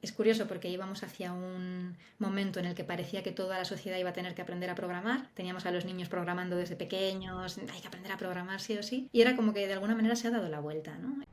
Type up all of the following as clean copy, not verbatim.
es curioso porque íbamos hacia un momento en el que parecía que toda la sociedad iba a tener que aprender a programar. Teníamos a los niños programando desde pequeños, hay que aprender a programar sí o sí. Y era como que de alguna manera se ha dado la vuelta, ¿no?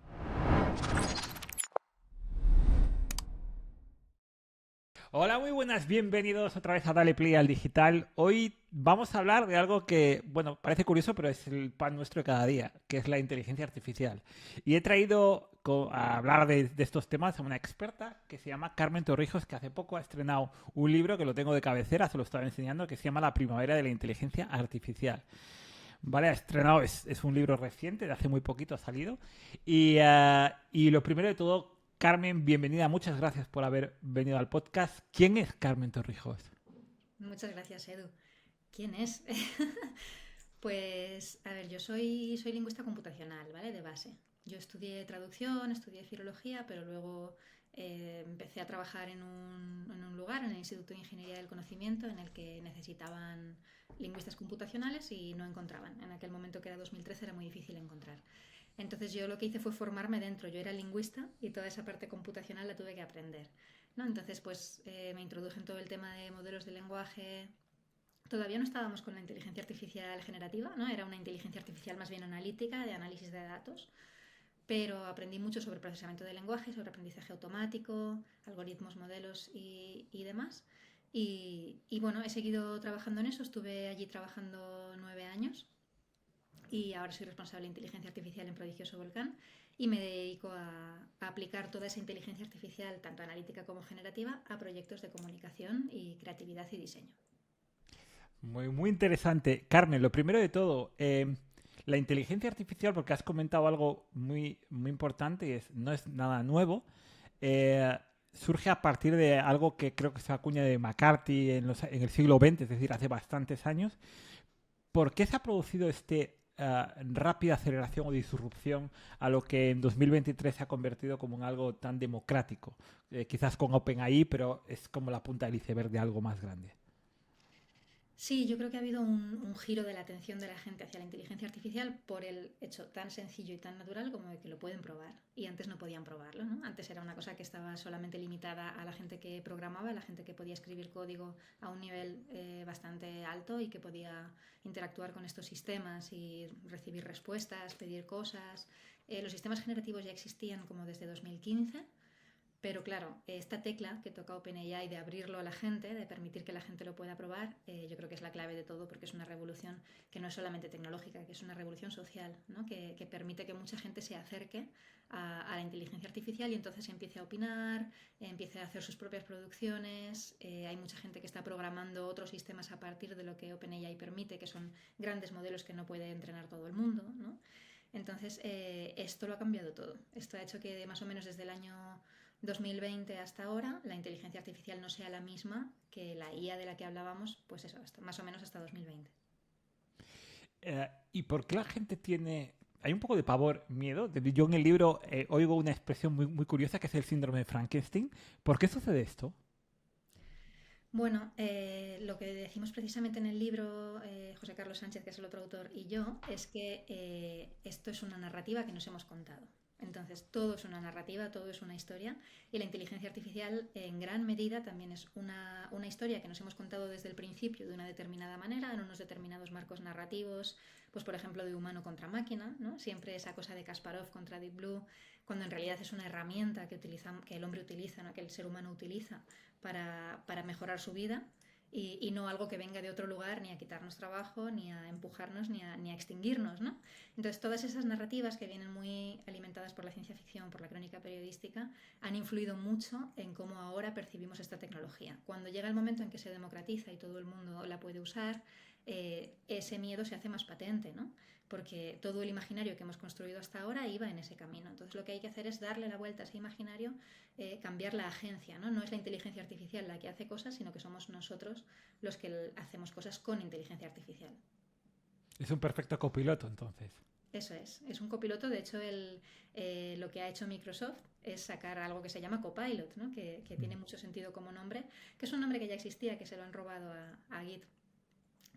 Hola, muy buenas, bienvenidos otra vez a Dale Play al Digital. Hoy vamos a hablar de algo que, bueno, parece curioso, pero es el pan nuestro de cada día, que es la inteligencia artificial. Y he traído a hablar de estos temas a una experta que se llama Carmen Torrijos, que hace poco ha estrenado un libro que lo tengo de cabecera, se lo estaba enseñando, que se llama La primavera de la inteligencia artificial. Vale, ha estrenado, es un libro reciente, de hace muy poquito ha salido. Y lo primero de todo, Carmen, bienvenida, muchas gracias por haber venido al podcast. ¿Quién es Carmen Torrijos? Muchas gracias, Edu. ¿Quién es? Pues, a ver, yo soy lingüista computacional, ¿vale? De base. Yo estudié traducción, estudié filología, pero luego empecé a trabajar en un lugar, en el Instituto de Ingeniería del Conocimiento, en el que necesitaban lingüistas computacionales y no encontraban. En aquel momento, que era 2013, era muy difícil encontrar. Entonces yo lo que hice fue formarme dentro. Yo era lingüista y toda esa parte computacional la tuve que aprender, ¿no? Entonces, pues me introduje en todo el tema de modelos de lenguaje. Todavía no estábamos con la inteligencia artificial generativa, ¿no? Era una inteligencia artificial más bien analítica, de análisis de datos, pero aprendí mucho sobre procesamiento de lenguaje, sobre aprendizaje automático, algoritmos, modelos y demás. Y bueno, he seguido trabajando en eso, estuve allí trabajando 9 años y ahora soy responsable de inteligencia artificial en Prodigioso Volcán y me dedico a aplicar toda esa inteligencia artificial, tanto analítica como generativa, a proyectos de comunicación y creatividad y diseño. Muy, muy interesante. Carmen, lo primero de todo, la inteligencia artificial, porque has comentado algo muy, muy importante, y no es nada nuevo, eh, surge a partir de algo que creo que se acuña de McCarthy en el siglo XX, es decir, hace bastantes años. ¿Por qué se ha producido rápida aceleración o disrupción a lo que en 2023 se ha convertido como en algo tan democrático? Quizás con OpenAI, pero es como la punta del iceberg de algo más grande. Sí, yo creo que ha habido un giro de la atención de la gente hacia la inteligencia artificial por el hecho tan sencillo y tan natural como de que lo pueden probar. Y antes no podían probarlo, ¿no? Antes era una cosa que estaba solamente limitada a la gente que programaba, a la gente que podía escribir código a un nivel bastante alto y que podía interactuar con estos sistemas y recibir respuestas, pedir cosas. Los sistemas generativos ya existían como desde 2015. Pero claro, esta tecla que toca OpenAI de abrirlo a la gente, de permitir que la gente lo pueda probar, yo creo que es la clave de todo porque es una revolución que no es solamente tecnológica, que es una revolución social, ¿no? Que permite que mucha gente se acerque a la inteligencia artificial y entonces empiece a opinar, empiece a hacer sus propias producciones. Hay mucha gente que está programando otros sistemas a partir de lo que OpenAI permite, que son grandes modelos que no puede entrenar todo el mundo, ¿no? Entonces, esto lo ha cambiado todo. Esto ha hecho que más o menos desde el año 2020 hasta ahora la inteligencia artificial no sea la misma que la IA de la que hablábamos, pues eso, más o menos hasta 2020. ¿Y por qué la gente tiene... Hay un poco de pavor, miedo. Yo en el libro oigo una expresión muy, muy curiosa que es el síndrome de Frankenstein. ¿Por qué sucede esto? Bueno, lo que decimos precisamente en el libro, José Carlos Sánchez, que es el otro autor, y yo, es que esto es una narrativa que nos hemos contado. Entonces, todo es una narrativa, todo es una historia, y la inteligencia artificial en gran medida también es una historia que nos hemos contado desde el principio de una determinada manera, en unos determinados marcos narrativos, pues por ejemplo de humano contra máquina, ¿no? Siempre esa cosa de Kasparov contra Deep Blue, cuando en realidad es una herramienta que el hombre utiliza, ¿no? Que el ser humano utiliza para mejorar su vida y no algo que venga de otro lugar ni a quitarnos trabajo, ni a empujarnos, ni a extinguirnos, ¿no? Entonces todas esas narrativas que vienen muy alimentadas por la ciencia ficción, por la crónica periodística, han influido mucho en cómo ahora percibimos esta tecnología. Cuando llega el momento en que se democratiza y todo el mundo la puede usar, ese miedo se hace más patente, ¿no? Porque todo el imaginario que hemos construido hasta ahora iba en ese camino. Entonces lo que hay que hacer es darle la vuelta a ese imaginario, cambiar la agencia, ¿no? No es la inteligencia artificial la que hace cosas, sino que somos nosotros los que hacemos cosas con inteligencia artificial. Es un perfecto copiloto, entonces. Eso es un copiloto. De hecho, lo que ha hecho Microsoft es sacar algo que se llama Copilot, ¿no? Que tiene mucho sentido como nombre, que es un nombre que ya existía, que se lo han robado a Git,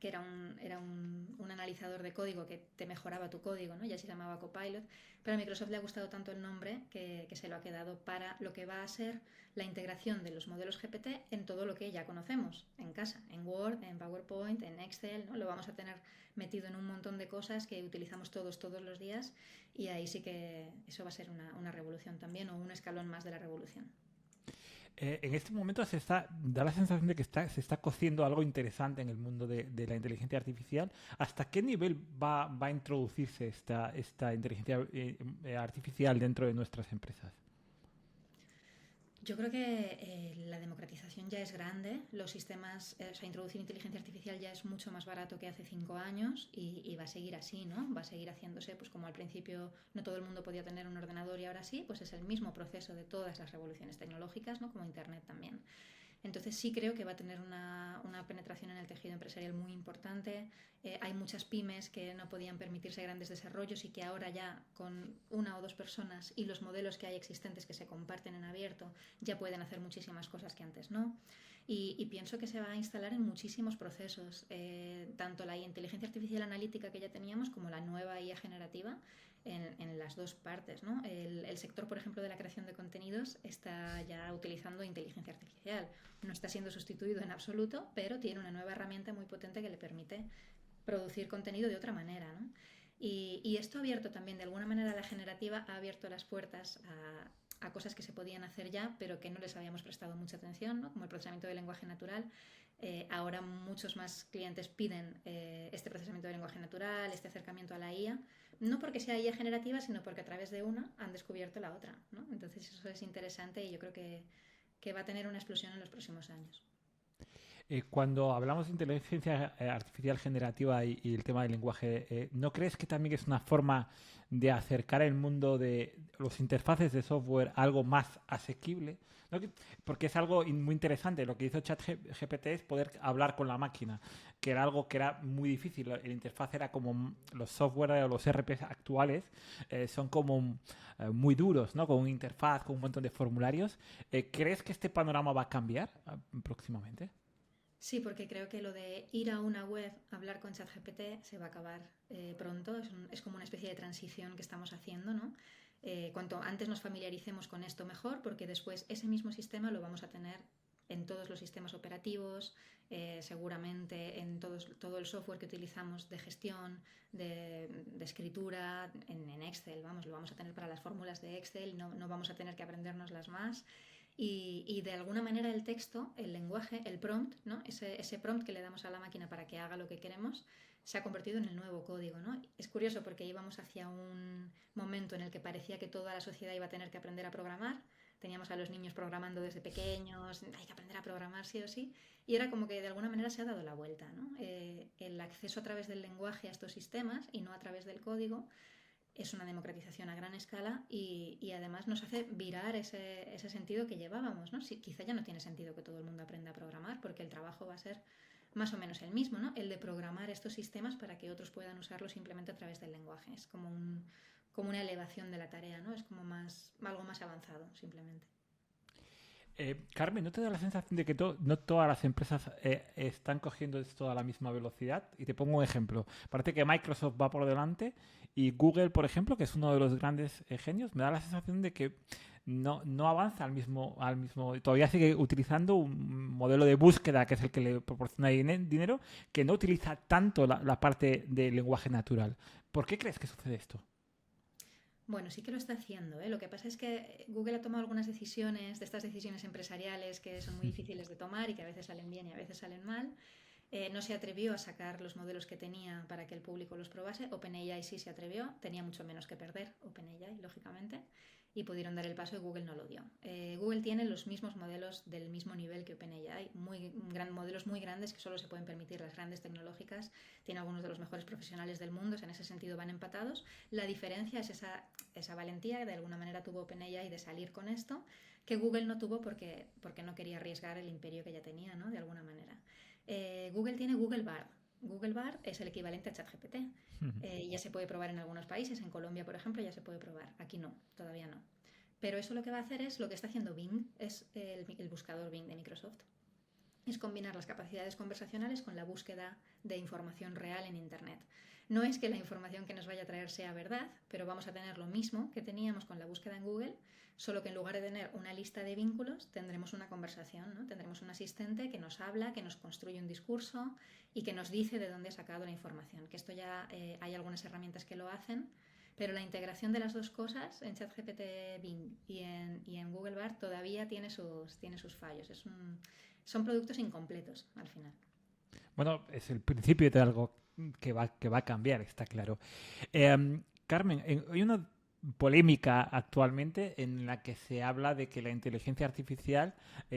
que era un analizador de código que te mejoraba tu código, ¿no? Ya se llamaba Copilot, pero a Microsoft le ha gustado tanto el nombre que se lo ha quedado para lo que va a ser la integración de los modelos GPT en todo lo que ya conocemos en casa, en Word, en PowerPoint, en Excel, ¿no? Lo vamos a tener metido en un montón de cosas que utilizamos todos los días, y ahí sí que eso va a ser una revolución también, o un escalón más de la revolución. En este momento da la sensación de que se está cociendo algo interesante en el mundo de la inteligencia artificial. ¿Hasta qué nivel va a introducirse esta inteligencia artificial dentro de nuestras empresas? Yo creo que la democratización ya es grande, los sistemas, o sea, introducir inteligencia artificial ya es mucho más barato que hace 5 años, y va a seguir así, ¿no? Va a seguir haciéndose, pues como al principio no todo el mundo podía tener un ordenador y ahora sí, pues es el mismo proceso de todas las revoluciones tecnológicas, ¿no? Como Internet también. Entonces sí creo que va a tener una penetración en el tejido empresarial muy importante. Hay muchas pymes que no podían permitirse grandes desarrollos y que ahora ya con una o dos personas y los modelos que hay existentes que se comparten en abierto ya pueden hacer muchísimas cosas que antes no. Y pienso que se va a instalar en muchísimos procesos, tanto la inteligencia artificial analítica que ya teníamos como la nueva IA generativa, en las dos partes, ¿no? El sector, por ejemplo, de la creación de contenidos está ya utilizando inteligencia artificial. No está siendo sustituido en absoluto, pero tiene una nueva herramienta muy potente que le permite producir contenido de otra manera, ¿no? Y esto ha abierto también, de alguna manera, la generativa ha abierto las puertas a cosas que se podían hacer ya, pero que no les habíamos prestado mucha atención, ¿no? Como el procesamiento del lenguaje natural. Ahora muchos más clientes piden este procesamiento del lenguaje natural, este acercamiento a la IA, no porque sea IA generativa, sino porque a través de una han descubierto la otra, ¿no? Entonces eso es interesante y yo creo que va a tener una explosión en los próximos años. Cuando hablamos de inteligencia artificial generativa y el tema del lenguaje, ¿no crees que también es una forma de acercar el mundo de los interfaces de software a algo más asequible? ¿No? Porque es algo muy interesante. Lo que hizo ChatGPT es poder hablar con la máquina, que era algo que era muy difícil. El interfaz era como los software o los RPs actuales, son como muy duros, ¿no? Con una interfaz, con un montón de formularios. ¿Crees que este panorama va a cambiar próximamente? Sí, porque creo que lo de ir a una web, hablar con ChatGPT, se va a acabar pronto. Es como una especie de transición que estamos haciendo, ¿no? Cuanto antes nos familiaricemos con esto, mejor, porque después ese mismo sistema lo vamos a tener en todos los sistemas operativos, seguramente en todo el software que utilizamos de gestión, de escritura, en Excel, vamos, lo vamos a tener para las fórmulas de Excel, no vamos a tener que aprendérnoslas más. Y de alguna manera el texto, el lenguaje, el prompt, ¿no? Ese prompt que le damos a la máquina para que haga lo que queremos, se ha convertido en el nuevo código, ¿no? Es curioso porque íbamos hacia un momento en el que parecía que toda la sociedad iba a tener que aprender a programar. Teníamos a los niños programando desde pequeños, hay que aprender a programar sí o sí, y era como que de alguna manera se ha dado la vuelta, ¿no? El acceso a través del lenguaje a estos sistemas y no a través del código es una democratización a gran escala, y además nos hace virar ese sentido que llevábamos, ¿no? Sí, quizá ya no tiene sentido que todo el mundo aprenda a programar, porque el trabajo va a ser más o menos el mismo, ¿no? El de programar estos sistemas para que otros puedan usarlos simplemente a través del lenguaje. Es como una elevación de la tarea, ¿no? Es como algo más avanzado, simplemente. Carmen, ¿no te da la sensación de que no todas las empresas están cogiendo esto a la misma velocidad? Y te pongo un ejemplo. Parece que Microsoft va por delante y Google, por ejemplo, que es uno de los grandes genios, me da la sensación de que no avanza al mismo. Todavía sigue utilizando un modelo de búsqueda que es el que le proporciona dinero, que no utiliza tanto la parte del lenguaje natural. ¿Por qué crees que sucede esto? Bueno, sí que lo está haciendo, ¿eh? Lo que pasa es que Google ha tomado algunas decisiones, de estas decisiones empresariales que son muy difíciles de tomar y que a veces salen bien y a veces salen mal. No se atrevió a sacar los modelos que tenía para que el público los probase. OpenAI sí se atrevió, tenía mucho menos que perder OpenAI, lógicamente, y pudieron dar el paso y Google no lo dio. Google tiene los mismos modelos del mismo nivel que OpenAI, modelos muy grandes que solo se pueden permitir las grandes tecnológicas. Tiene algunos de los mejores profesionales del mundo, en ese sentido van empatados. La diferencia es esa valentía que de alguna manera tuvo OpenAI de salir con esto, que Google no tuvo porque no quería arriesgar el imperio que ya tenía, ¿no? De alguna manera. Google tiene Google Bard. Google Bard es el equivalente a ChatGPT. Ya se puede probar en algunos países, en Colombia, por ejemplo, ya se puede probar. Aquí no, todavía no. Pero eso lo que va a hacer es lo que está haciendo Bing, es el buscador Bing de Microsoft. es combinar las capacidades conversacionales con la búsqueda de información real en Internet. No es que la información que nos vaya a traer sea verdad, pero vamos a tener lo mismo que teníamos con la búsqueda en Google, solo que en lugar de tener una lista de vínculos, tendremos una conversación, ¿no? Tendremos un asistente que nos habla, que nos construye un discurso y que nos dice de dónde ha sacado la información. Que esto ya hay algunas herramientas que lo hacen, pero la integración de las dos cosas en ChatGPT Bing y en Google Bard todavía tiene sus fallos. Son productos incompletos al final. Bueno, es el principio de algo que va a cambiar, está claro. Carmen, hay una polémica actualmente en la que se habla de que la inteligencia artificial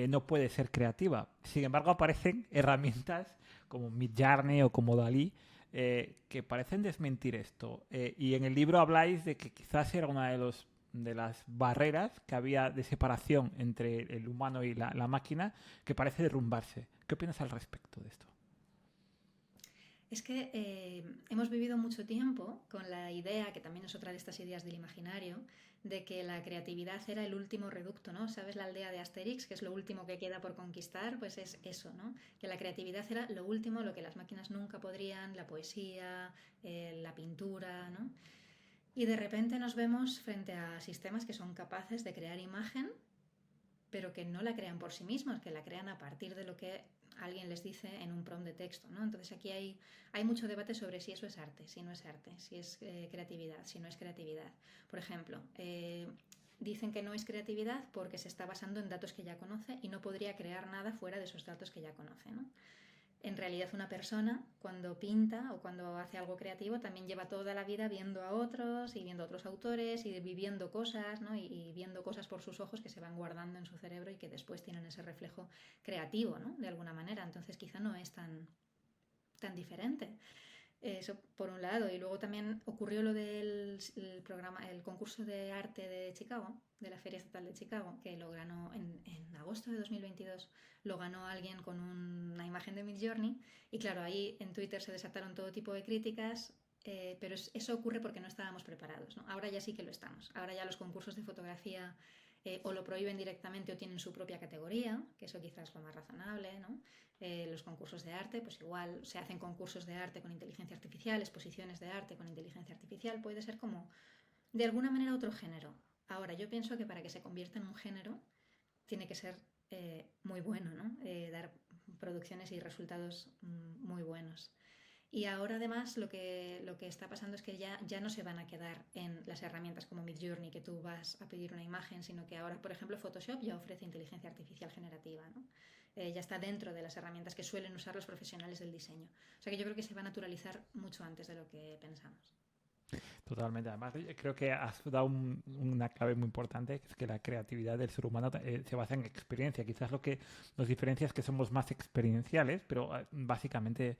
no puede ser creativa. Sin embargo, aparecen herramientas como Midjourney o como Dalí que parecen desmentir esto. Y en el libro habláis de que quizás era una de las barreras que había de separación entre el humano y la máquina que parece derrumbarse. ¿Qué opinas al respecto de esto? Es que hemos vivido mucho tiempo con la idea, que también es otra de estas ideas del imaginario, de que la creatividad era el último reducto, ¿no? ¿Sabes la aldea de Asterix, que es lo último que queda por conquistar? Pues es eso, ¿no? Que la creatividad era lo último, lo que las máquinas nunca podrían, la poesía, la pintura, ¿no? Y de repente nos vemos frente a sistemas que son capaces de crear imagen, pero que no la crean por sí mismos, que la crean a partir de lo que alguien les dice en un prompt de texto, ¿no? Entonces aquí hay mucho debate sobre si eso es arte, si no es arte, si es creatividad, si no es creatividad. Por ejemplo, dicen que no es creatividad porque se está basando en datos que ya conoce y no podría crear nada fuera de esos datos que ya conoce, ¿no? En realidad una persona cuando pinta o cuando hace algo creativo también lleva toda la vida viendo a otros y viendo a otros autores y viviendo cosas, ¿no? y viendo cosas por sus ojos que se van guardando en su cerebro y que después tienen ese reflejo creativo, ¿no? De alguna manera. Entonces quizá no es tan diferente. Eso por un lado. Y luego también ocurrió lo del el concurso de arte de Chicago, de la Feria Estatal de Chicago, que lo ganó en agosto de 2022. Lo ganó alguien con una imagen de Midjourney. Y claro, ahí en Twitter se desataron todo tipo de críticas. Pero eso ocurre porque no estábamos preparados, ¿no? Ahora ya sí que lo estamos. Ahora ya los concursos de fotografía o lo prohíben directamente o tienen su propia categoría, que eso quizás es lo más razonable, ¿no? Los concursos de arte, pues igual se hacen concursos de arte con inteligencia artificial, exposiciones de arte con inteligencia artificial, puede ser como de alguna manera otro género. Ahora, yo pienso que para que se convierta en un género tiene que ser muy bueno, ¿no? Dar producciones y resultados muy buenos. Y ahora además lo que está pasando es que ya no se van a quedar en las herramientas como Midjourney, que tú vas a pedir una imagen, sino que ahora, por ejemplo, Photoshop ya ofrece inteligencia artificial generativa, ¿no? Ya está dentro de las herramientas que suelen usar los profesionales del diseño. O sea que yo creo que se va a naturalizar mucho antes de lo que pensamos. Totalmente. Además, creo que has dado una clave muy importante, que es que la creatividad del ser humano se basa en experiencia. Quizás lo que nos diferencia es que somos más experienciales, pero básicamente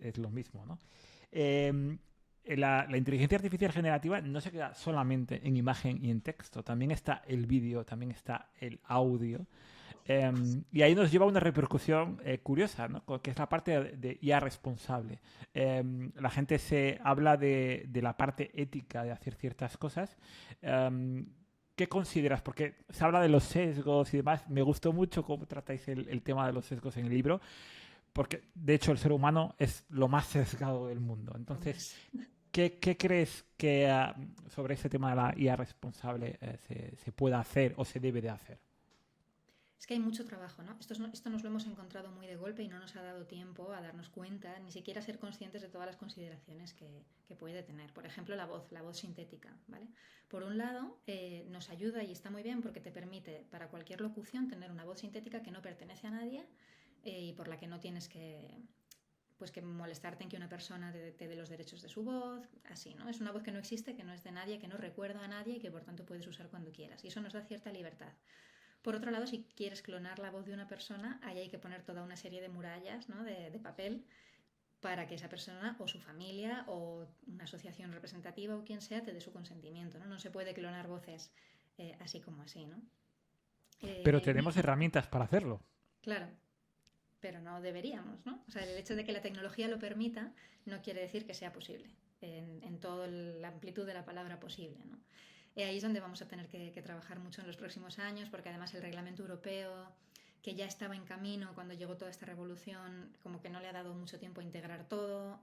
es lo mismo, ¿no? La inteligencia artificial generativa no se queda solamente en imagen y en texto, también está el vídeo, también está el audio. Y ahí nos lleva a una repercusión curiosa, ¿no? Que es la parte de IA responsable. La gente se habla de la parte ética de hacer ciertas cosas. ¿Qué consideras? Porque se habla de los sesgos y demás. Me gustó mucho cómo tratáis el tema de los sesgos en el libro, porque de hecho el ser humano es lo más sesgado del mundo. Entonces, ¿qué crees que sobre ese tema de la IA responsable se puede hacer o se debe de hacer? Es que hay mucho trabajo, ¿no? Esto nos lo hemos encontrado muy de golpe y no nos ha dado tiempo a darnos cuenta, ni siquiera a ser conscientes de todas las consideraciones que puede tener. Por ejemplo, la voz sintética, ¿vale? Por un lado, nos ayuda y está muy bien porque te permite para cualquier locución tener una voz sintética que no pertenece a nadie y por la que no tienes que molestarte en que una persona te dé los derechos de su voz, así, ¿no? Es una voz que no existe, que no es de nadie, que no recuerda a nadie y que por tanto puedes usar cuando quieras. Y eso nos da cierta libertad. Por otro lado, si quieres clonar la voz de una persona, ahí hay que poner toda una serie de murallas, ¿no? de papel para que esa persona o su familia o una asociación representativa o quien sea te dé su consentimiento, ¿no? No se puede clonar voces así como así, ¿no? Pero Hay tenemos herramientas para hacerlo. Claro, pero no deberíamos, ¿no? O sea, el hecho de que la tecnología lo permita no quiere decir que sea posible, en toda la amplitud de la palabra posible, ¿no? Ahí es donde vamos a tener que trabajar mucho en los próximos años, porque además el reglamento europeo que ya estaba en camino cuando llegó toda esta revolución, como que no le ha dado mucho tiempo a integrar todo.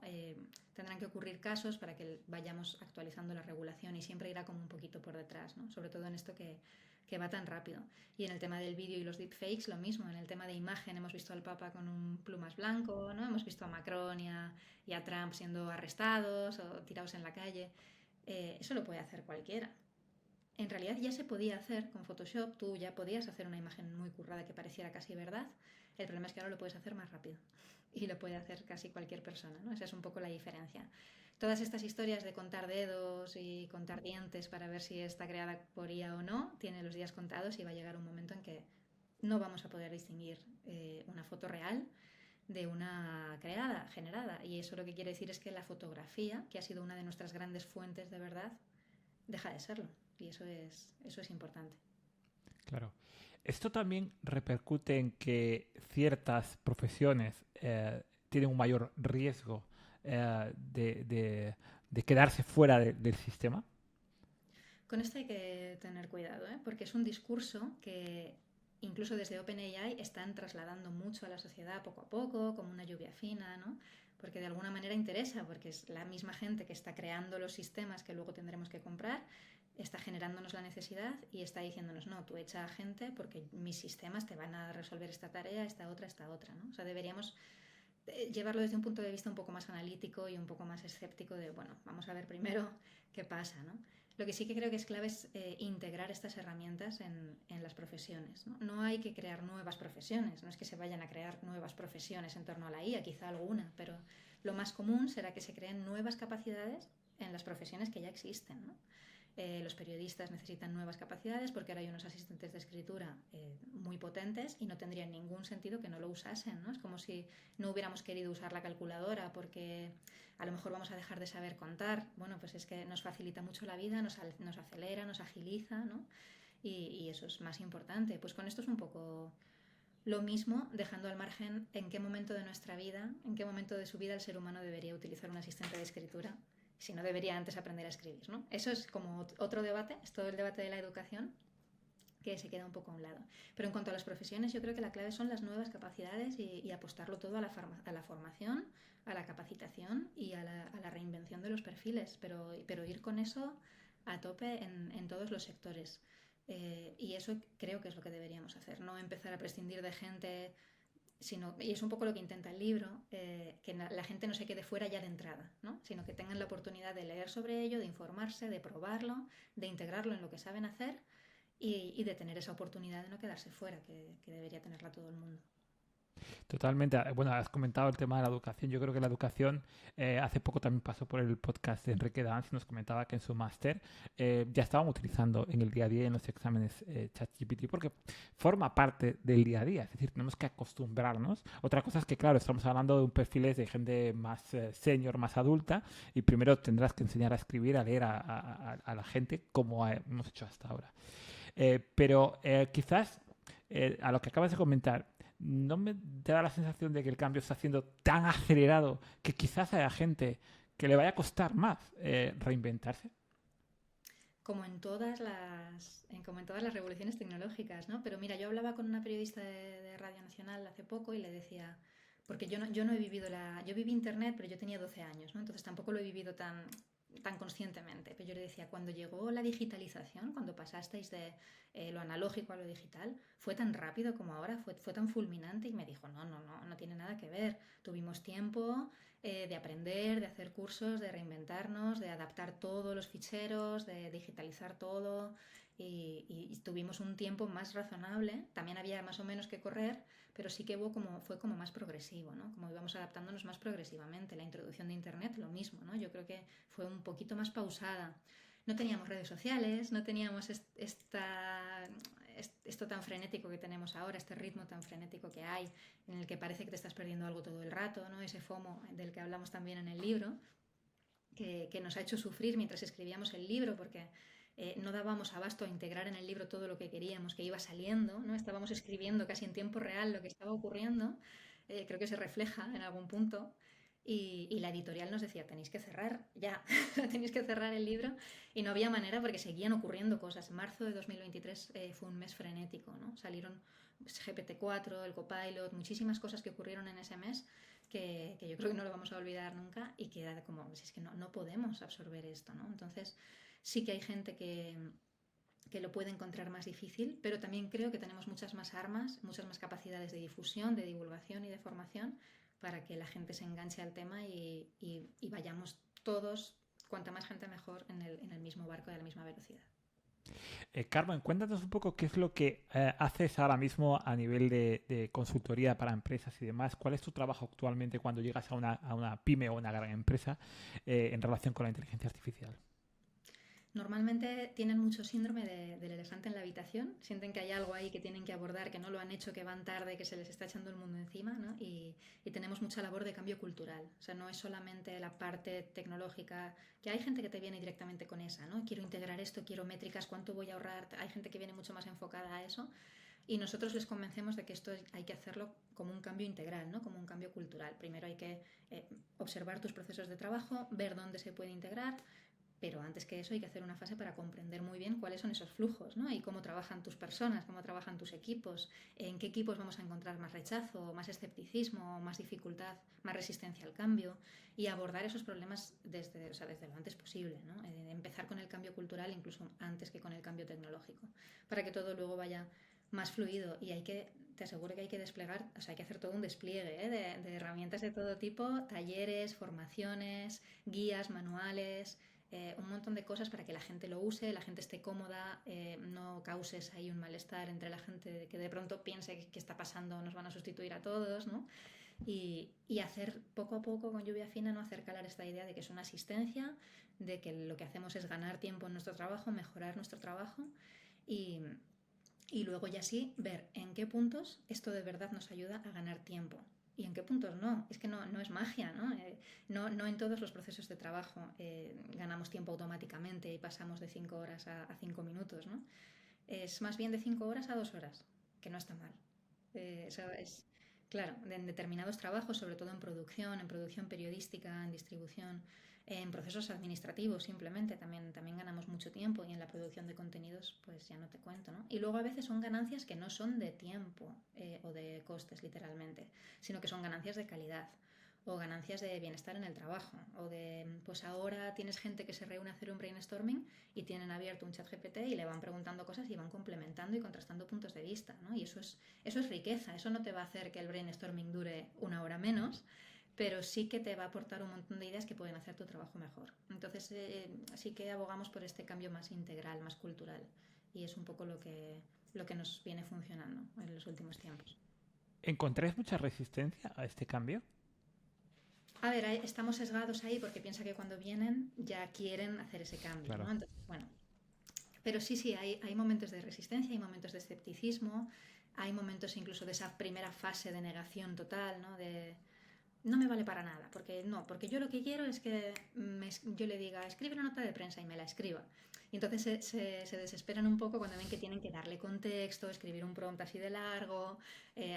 Tendrán que ocurrir casos para que vayamos actualizando la regulación y siempre irá como un poquito por detrás, ¿no? Sobre todo en esto que va tan rápido. Y en el tema del vídeo y los deepfakes, lo mismo. En el tema de imagen hemos visto al Papa con un plumas blanco, ¿no? Hemos visto a Macron y a Trump siendo arrestados o tirados en la calle. Eso lo puede hacer cualquiera. En realidad ya se podía hacer con Photoshop, tú ya podías hacer una imagen muy currada que pareciera casi verdad. El problema es que ahora lo puedes hacer más rápido y lo puede hacer casi cualquier persona, ¿no? Esa es un poco la diferencia. Todas estas historias de contar dedos y contar dientes para ver si está creada por IA o no, tiene los días contados y va a llegar un momento en que no vamos a poder distinguir una foto real de una creada, generada. Y eso lo que quiere decir es que la fotografía, que ha sido una de nuestras grandes fuentes de verdad, deja de serlo. Y eso es importante. Claro. Esto también repercute en que ciertas profesiones tienen un mayor riesgo de quedarse fuera del sistema. Con esto hay que tener cuidado, porque es un discurso que incluso desde OpenAI están trasladando mucho a la sociedad poco a poco, como una lluvia fina, ¿no? Porque de alguna manera interesa, porque es la misma gente que está creando los sistemas que luego tendremos que comprar, está generándonos la necesidad y está diciéndonos, no, tú echa a gente porque mis sistemas te van a resolver esta tarea, esta otra, ¿no? O sea, deberíamos llevarlo desde un punto de vista un poco más analítico y un poco más escéptico de, bueno, vamos a ver primero qué pasa, ¿no? Lo que sí que creo que es clave es integrar estas herramientas en las profesiones, ¿no? No hay que crear nuevas profesiones, no es que se vayan a crear nuevas profesiones en torno a la IA, quizá alguna, pero lo más común será que se creen nuevas capacidades en las profesiones que ya existen, ¿no? Los periodistas necesitan nuevas capacidades porque ahora hay unos asistentes de escritura muy potentes y no tendría ningún sentido que no lo usasen, ¿no? Es como si no hubiéramos querido usar la calculadora porque a lo mejor vamos a dejar de saber contar. Bueno, pues es que nos facilita mucho la vida, nos acelera, nos agiliza, ¿no? Y eso es más importante. Pues con esto es un poco lo mismo, dejando al margen en qué momento de nuestra vida, en qué momento de su vida el ser humano debería utilizar un asistente de escritura, si no debería antes aprender a escribir, ¿no? Eso es como otro debate, es todo el debate de la educación que se queda un poco a un lado. Pero en cuanto a las profesiones, yo creo que la clave son las nuevas capacidades y apostarlo todo a la formación, a la capacitación y a la reinvención de los perfiles, pero ir con eso a tope en todos los sectores. Y eso creo que es lo que deberíamos hacer, no empezar a prescindir de gente, y es un poco lo que intenta el libro, que la gente no se quede fuera ya de entrada, ¿no? Sino que tengan la oportunidad de leer sobre ello, de informarse, de probarlo, de integrarlo en lo que saben hacer y de tener esa oportunidad de no quedarse fuera, que debería tenerla todo el mundo. Totalmente. Bueno, has comentado el tema de la educación. Yo creo que la educación, hace poco también pasó por el podcast de Enrique Danz y nos comentaba que en su máster ya estaban utilizando en el día a día en los exámenes ChatGPT porque forma parte del día a día. Es decir, tenemos que acostumbrarnos. Otra cosa es que, claro, estamos hablando de un perfiles de gente más senior, más adulta, y primero tendrás que enseñar a escribir, a leer a la gente como hemos hecho hasta ahora. Pero quizás a lo que acabas de comentar, ¿no me te da la sensación de que el cambio está siendo tan acelerado que quizás haya gente que le vaya a costar más reinventarse? Como en todas las revoluciones tecnológicas, ¿no? Pero mira, yo hablaba con una periodista de Radio Nacional hace poco y le decía, porque yo no he vivido yo viví Internet, pero yo tenía 12 años, ¿no? Entonces tampoco lo he vivido tan conscientemente. Pero yo le decía, cuando llegó la digitalización, cuando pasasteis de lo analógico a lo digital, fue tan rápido como ahora, fue tan fulminante, y me dijo, no tiene nada que ver. Tuvimos tiempo de aprender, de hacer cursos, de reinventarnos, de adaptar todos los ficheros, de digitalizar todo, y tuvimos un tiempo más razonable. También había más o menos que correr, pero sí que fue como más progresivo, ¿no? Como íbamos adaptándonos más progresivamente. La introducción de Internet, lo mismo, ¿no? Yo creo que fue un poquito más pausada. No teníamos redes sociales, no teníamos esto tan frenético que tenemos ahora, este ritmo tan frenético que hay, en el que parece que te estás perdiendo algo todo el rato, ¿no? Ese FOMO del que hablamos también en el libro, que nos ha hecho sufrir mientras escribíamos el libro, porque no dábamos abasto a integrar en el libro todo lo que queríamos, que iba saliendo, ¿no? Estábamos escribiendo casi en tiempo real lo que estaba ocurriendo. Creo que se refleja en algún punto. Y la editorial nos decía, tenéis que cerrar ya, tenéis que cerrar el libro, y no había manera porque seguían ocurriendo cosas. Marzo de 2023 fue un mes frenético, ¿no? Salieron GPT-4, el Copilot, muchísimas cosas que ocurrieron en ese mes que yo creo que no lo vamos a olvidar nunca y que era como, si es que no podemos absorber esto, ¿no? Entonces sí que hay gente que lo puede encontrar más difícil, pero también creo que tenemos muchas más armas, muchas más capacidades de difusión, de divulgación y de formación para que la gente se enganche al tema y vayamos todos, cuanta más gente mejor, en el mismo barco y a la misma velocidad. Carmen, cuéntanos un poco qué es lo que haces ahora mismo a nivel de consultoría para empresas y demás. ¿Cuál es tu trabajo actualmente cuando llegas a una pyme o una gran empresa en relación con la inteligencia artificial? Normalmente tienen mucho síndrome del elefante en la habitación, sienten que hay algo ahí que tienen que abordar, que no lo han hecho, que van tarde, que se les está echando el mundo encima, ¿no? Y tenemos mucha labor de cambio cultural. O sea, no es solamente la parte tecnológica, que hay gente que te viene directamente con esa, ¿no? Quiero integrar esto, quiero métricas, cuánto voy a ahorrar. Hay gente que viene mucho más enfocada a eso. Y nosotros les convencemos de que esto hay que hacerlo como un cambio integral, ¿no? Como un cambio cultural. Primero hay que observar tus procesos de trabajo, ver dónde se puede integrar, pero antes que eso hay que hacer una fase para comprender muy bien cuáles son esos flujos, ¿no? Y cómo trabajan tus personas, cómo trabajan tus equipos, en qué equipos vamos a encontrar más rechazo, más escepticismo, más dificultad, más resistencia al cambio, y abordar esos problemas desde lo antes posible, ¿no? Empezar con el cambio cultural incluso antes que con el cambio tecnológico, para que todo luego vaya más fluido. Y te aseguro que hay que desplegar, o sea, hay que hacer todo un despliegue, ¿eh? de herramientas de todo tipo, talleres, formaciones, guías, manuales, un montón de cosas para que la gente lo use, la gente esté cómoda, no causes ahí un malestar entre la gente que de pronto piense que está pasando, nos van a sustituir a todos, ¿no? Y hacer poco a poco, con lluvia fina, no hacer calar esta idea de que es una asistencia, de que lo que hacemos es ganar tiempo en nuestro trabajo, mejorar nuestro trabajo y, y luego ya sí ver en qué puntos esto de verdad nos ayuda a ganar tiempo. ¿Y en qué puntos no? Es que no es magia, ¿no? No en todos los procesos de trabajo ganamos tiempo automáticamente y pasamos de 5 horas a 5 minutos, ¿no? Es más bien de 5 horas a 2 horas, que no está mal. Eso es, claro, en determinados trabajos, sobre todo en producción periodística, en distribución, en procesos administrativos simplemente, también ganamos mucho tiempo y en la producción de contenidos, pues ya no te cuento, ¿no? Y luego a veces son ganancias que no son de tiempo o de costes literalmente, sino que son ganancias de calidad o ganancias de bienestar en el trabajo, o de, pues ahora tienes gente que se reúne a hacer un brainstorming y tienen abierto un chat GPT y le van preguntando cosas y van complementando y contrastando puntos de vista, ¿no? Y eso es riqueza, eso no te va a hacer que el brainstorming dure 1 hora menos, pero sí que te va a aportar un montón de ideas que pueden hacer tu trabajo mejor. Entonces sí que abogamos por este cambio más integral, más cultural, y es un poco lo que nos viene funcionando en los últimos tiempos. ¿Encontráis mucha resistencia a este cambio? A ver, estamos sesgados ahí porque piensa que cuando vienen ya quieren hacer ese cambio, Claro. ¿no? Entonces, bueno, pero sí, hay momentos de resistencia, hay momentos de escepticismo, hay momentos incluso de esa primera fase de negación total, ¿no? De no me vale para nada, porque yo lo que quiero es que yo le diga, escribe una nota de prensa y me la escriba. Y entonces se desesperan un poco cuando ven que tienen que darle contexto, escribir un prompt así de largo.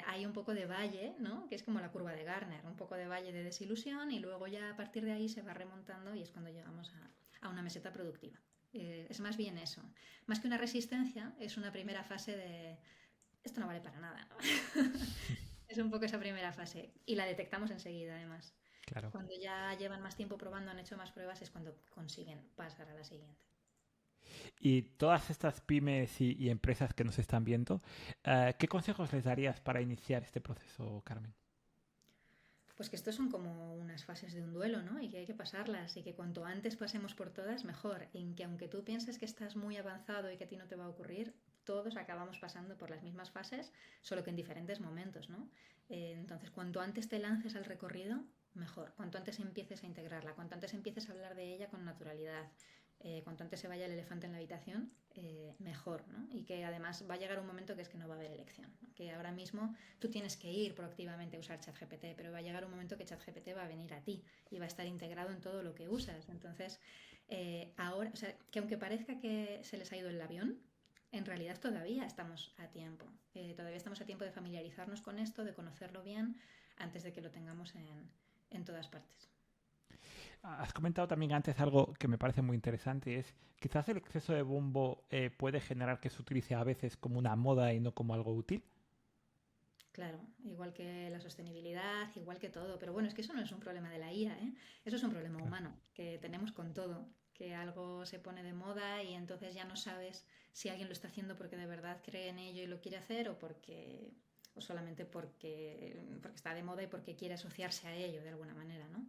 Hay un poco de valle, ¿no? Que es como la curva de Garner, un poco de valle de desilusión y luego ya a partir de ahí se va remontando y es cuando llegamos a una meseta productiva. Es más bien eso. Más que una resistencia, es una primera fase de esto no vale para nada, ¿no? Es un poco esa primera fase y la detectamos enseguida, además. Claro. Cuando ya llevan más tiempo probando, han hecho más pruebas, es cuando consiguen pasar a la siguiente. Y todas estas pymes y empresas que nos están viendo, ¿qué consejos les darías para iniciar este proceso, Carmen? Pues que estos son como unas fases de un duelo, ¿no? Y que hay que pasarlas y que cuanto antes pasemos por todas, mejor. Y que aunque tú pienses que estás muy avanzado y que a ti no te va a ocurrir, todos acabamos pasando por las mismas fases, solo que en diferentes momentos, ¿no? Entonces, cuanto antes te lances al recorrido, mejor. Cuanto antes empieces a integrarla, cuanto antes empieces a hablar de ella con naturalidad, cuanto antes se vaya el elefante en la habitación, mejor, ¿no? Y que además va a llegar un momento que es que no va a haber elección, ¿no? Que ahora mismo tú tienes que ir proactivamente a usar ChatGPT, pero va a llegar un momento que ChatGPT va a venir a ti y va a estar integrado en todo lo que usas. Entonces, ahora, o sea, que aunque parezca que se les ha ido el avión, en realidad todavía estamos a tiempo. Todavía estamos a tiempo de familiarizarnos con esto, de conocerlo bien, antes de que lo tengamos en todas partes. Has comentado también antes algo que me parece muy interesante, y es quizás el exceso de bombo puede generar que se utilice a veces como una moda y no como algo útil. Claro, igual que la sostenibilidad, igual que todo. Pero bueno, es que eso no es un problema de la IA, ¿eh? Eso es un problema Claro. humano que tenemos con todo, que algo se pone de moda y entonces ya no sabes si alguien lo está haciendo porque de verdad cree en ello y lo quiere hacer o solamente porque está de moda y porque quiere asociarse a ello de alguna manera, ¿no?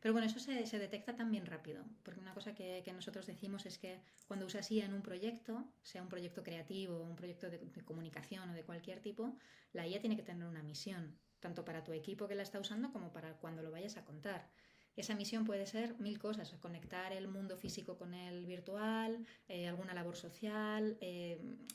Pero bueno, eso se detecta también rápido, porque una cosa que nosotros decimos es que cuando usas IA en un proyecto, sea un proyecto creativo, un proyecto de comunicación o de cualquier tipo, la IA tiene que tener una misión, tanto para tu equipo que la está usando como para cuando lo vayas a contar. Esa misión puede ser mil cosas, conectar el mundo físico con el virtual, alguna labor social,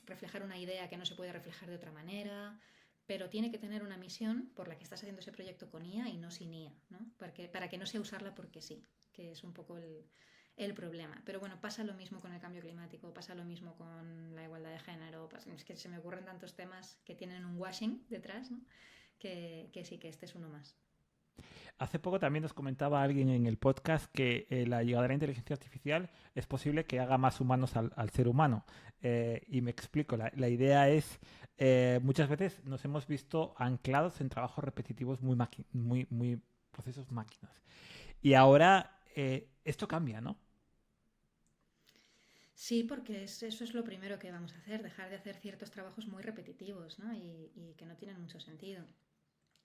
reflejar una idea que no se puede reflejar de otra manera, pero tiene que tener una misión por la que estás haciendo ese proyecto con IA y no sin IA, ¿no? Para que no sea usarla porque sí, que es un poco el problema. Pero bueno, pasa lo mismo con el cambio climático, pasa lo mismo con la igualdad de género, es que se me ocurren tantos temas que tienen un washing detrás, ¿no? Que sí, que este es uno más. Hace poco también nos comentaba alguien en el podcast que la llegada de la inteligencia artificial es posible que haga más humanos al ser humano. Y me explico, la idea es, muchas veces nos hemos visto anclados en trabajos repetitivos muy procesos máquinas. Y ahora esto cambia, ¿no? Sí, porque eso es lo primero que vamos a hacer, dejar de hacer ciertos trabajos muy repetitivos, ¿no? Y que no tienen mucho sentido.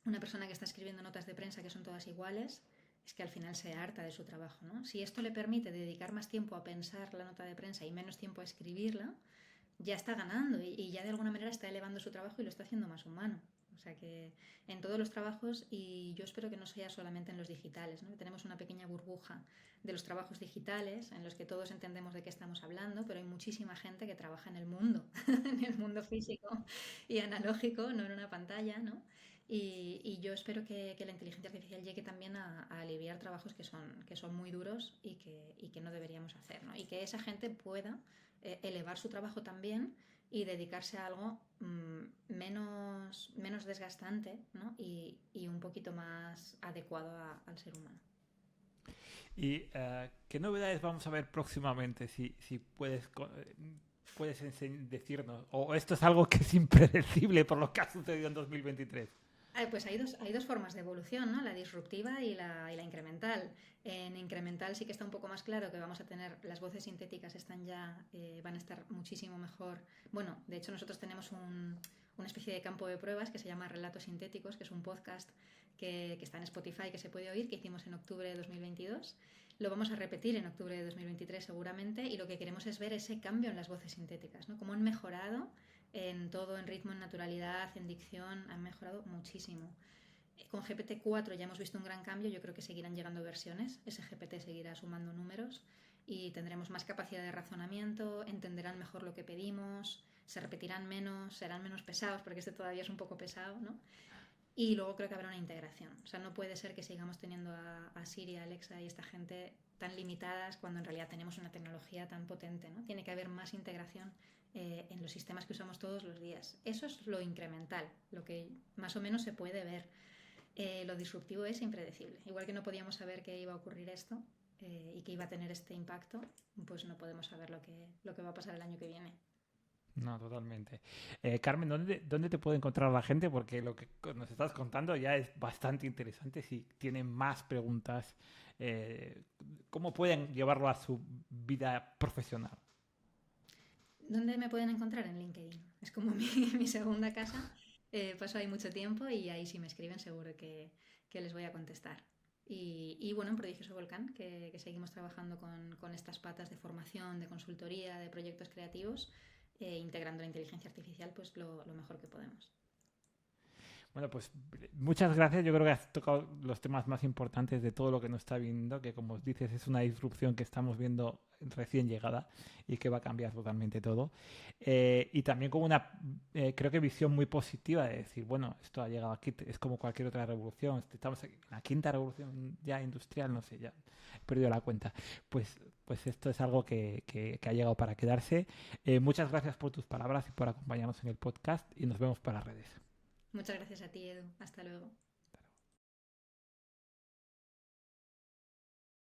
Una persona que está escribiendo notas de prensa que son todas iguales, es que al final se harta de su trabajo, ¿no? Si esto le permite dedicar más tiempo a pensar la nota de prensa y menos tiempo a escribirla, ya está ganando y ya de alguna manera está elevando su trabajo y lo está haciendo más humano. O sea que en todos los trabajos, y yo espero que no sea solamente en los digitales, ¿no? Tenemos una pequeña burbuja de los trabajos digitales en los que todos entendemos de qué estamos hablando, pero hay muchísima gente que trabaja en el mundo, en el mundo físico y analógico, no en una pantalla, ¿no? Y yo espero que la inteligencia artificial llegue también a aliviar trabajos que son muy duros y que no deberíamos hacer, ¿no? Y que esa gente pueda elevar su trabajo también y dedicarse a algo menos desgastante, ¿no? Y un poquito más adecuado al ser humano. ¿Y qué novedades vamos a ver próximamente? Si puedes, puedes decirnos. O esto es algo que es impredecible por lo que ha sucedido en 2023. Pues hay dos formas de evolución, ¿no? La disruptiva y la incremental. En incremental sí que está un poco más claro que vamos a tener, las voces sintéticas están ya, van a estar muchísimo mejor. Bueno, de hecho nosotros tenemos una especie de campo de pruebas que se llama Relatos Sintéticos, que es un podcast que está en Spotify, que se puede oír, que hicimos en octubre de 2022. Lo vamos a repetir en octubre de 2023 seguramente y lo que queremos es ver ese cambio en las voces sintéticas, ¿no? Cómo han mejorado en todo, en ritmo, en naturalidad, en dicción, han mejorado muchísimo. Con GPT-4 ya hemos visto un gran cambio, yo creo que seguirán llegando versiones, ese GPT seguirá sumando números y tendremos más capacidad de razonamiento, entenderán mejor lo que pedimos, se repetirán menos, serán menos pesados, porque este todavía es un poco pesado, ¿no? Y luego creo que habrá una integración. O sea, no puede ser que sigamos teniendo a Siri, a Alexa y esta gente tan limitadas cuando en realidad tenemos una tecnología tan potente, ¿no? Tiene que haber más integración en los sistemas que usamos todos los días. Eso es lo incremental, lo que más o menos se puede ver. Lo disruptivo es impredecible. Igual que no podíamos saber que iba a ocurrir esto y que iba a tener este impacto, pues no podemos saber lo que va a pasar el año que viene. No, totalmente. Carmen, ¿dónde te puede encontrar la gente? Porque lo que nos estás contando ya es bastante interesante. Si tienen más preguntas, eh, ¿cómo pueden llevarlo a su vida profesional? ¿Dónde me pueden encontrar? En LinkedIn. Es como mi segunda casa. Paso ahí mucho tiempo y ahí si me escriben seguro que les voy a contestar. Y bueno, en Prodigioso Volcán, que seguimos trabajando con estas patas de formación, de consultoría, de proyectos creativos, integrando la inteligencia artificial pues lo mejor que podemos. Bueno, pues muchas gracias. Yo creo que has tocado los temas más importantes de todo lo que nos está viendo, que como os dices es una disrupción que estamos viendo recién llegada y que va a cambiar totalmente todo. Y también con una, creo que visión muy positiva de decir, bueno, esto ha llegado aquí, es como cualquier otra revolución. Estamos en la quinta revolución ya industrial, no sé, ya he perdido la cuenta. Pues esto es algo que ha llegado para quedarse. Muchas gracias por tus palabras y por acompañarnos en el podcast y nos vemos para las redes. Muchas gracias a ti, Edu. Hasta luego.